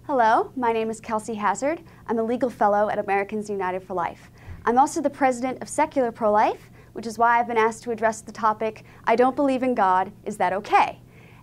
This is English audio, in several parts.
Hello, my name is Kelsey Hazzard. I'm a legal fellow at Americans United for Life. I'm also the president of Secular Pro-Life, which is why I've been asked to address the topic, I don't believe in God, is that okay?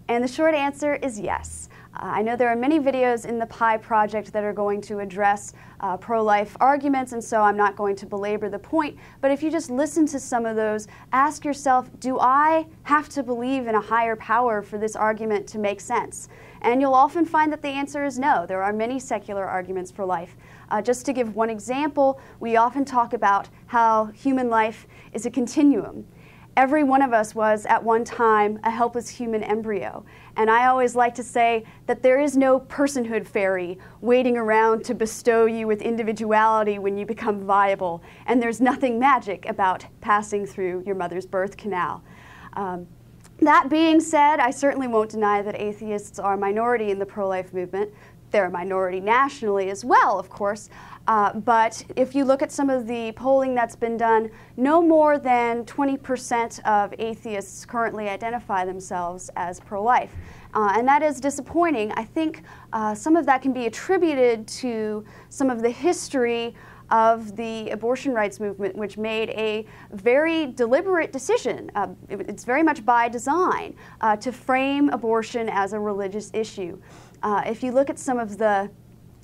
And the short answer is yes. I know there are many videos in the PI project that are going to address pro-life arguments, and so I'm not going to belabor the point, but if you just listen to some of those, ask yourself, do I have to believe in a higher power for this argument to make sense? And you'll often find that the answer is no. There are many secular arguments for life. Just to give one example, we often talk about how human life is a continuum. Every one of us was, at one time, a helpless human embryo. And I always like to say that there is no personhood fairy waiting around to bestow you with individuality when you become viable. And there's nothing magic about passing through your mother's birth canal. That being said, I certainly won't deny that atheists are a minority in the pro-life movement. They're a minority nationally as well, of course. But if you look at some of the polling that's been done, no more than 20% of atheists currently identify themselves as pro-life. And that is disappointing. I think some of that can be attributed to some of the history of the abortion rights movement, which made a very deliberate decision, it's very much by design, to frame abortion as a religious issue. If you look at some of the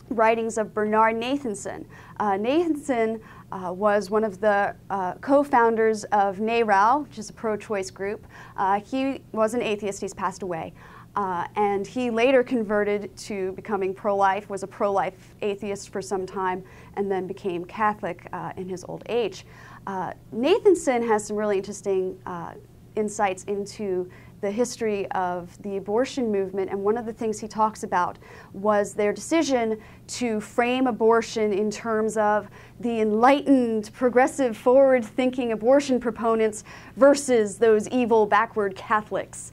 writings of Bernard Nathanson, Nathanson was one of the co-founders of NARAL, which is a pro-choice group. He was an atheist, he's passed away. And he later converted to becoming pro-life, was a pro-life atheist for some time, and then became Catholic in his old age. Nathanson has some really interesting insights into the history of the abortion movement, and one of the things he talks about was their decision to frame abortion in terms of the enlightened, progressive, forward-thinking abortion proponents versus those evil, backward Catholics,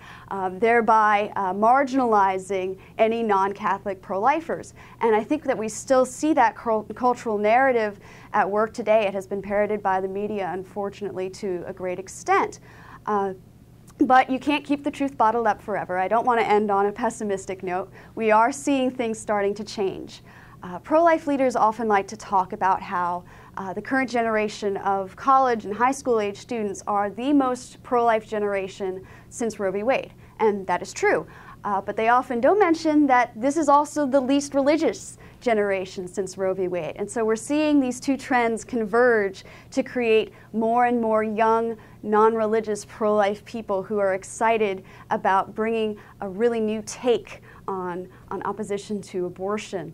thereby marginalizing any non-Catholic pro-lifers. And I think that we still see that cultural narrative at work today. It has been parroted by the media, unfortunately, to a great extent. But you can't keep the truth bottled up forever. I don't want to end on a pessimistic note. We are seeing things starting to change. Pro-life leaders often like to talk about how the current generation of college and high school age students are the most pro-life generation since Roe v. Wade. And that is true. But they often don't mention that this is also the least religious generation since Roe v. Wade. And so we're seeing these two trends converge to create more and more young, non-religious pro-life people who are excited about bringing a really new take on opposition to abortion.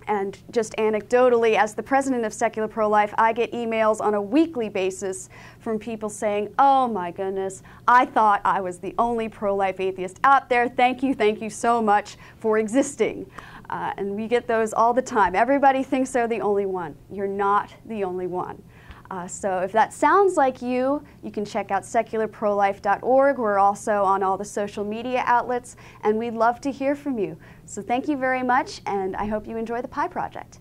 And just anecdotally, as the president of Secular Pro-Life, I get emails on a weekly basis from people saying, oh my goodness, I thought I was the only pro-life atheist out there. Thank you so much for existing. And we get those all the time. Everybody thinks they're the only one. You're not the only one. So if that sounds like you can check out secularprolife.org. We're also on all the social media outlets, and we'd love to hear from you. So thank you very much, and I hope you enjoy the PI Project.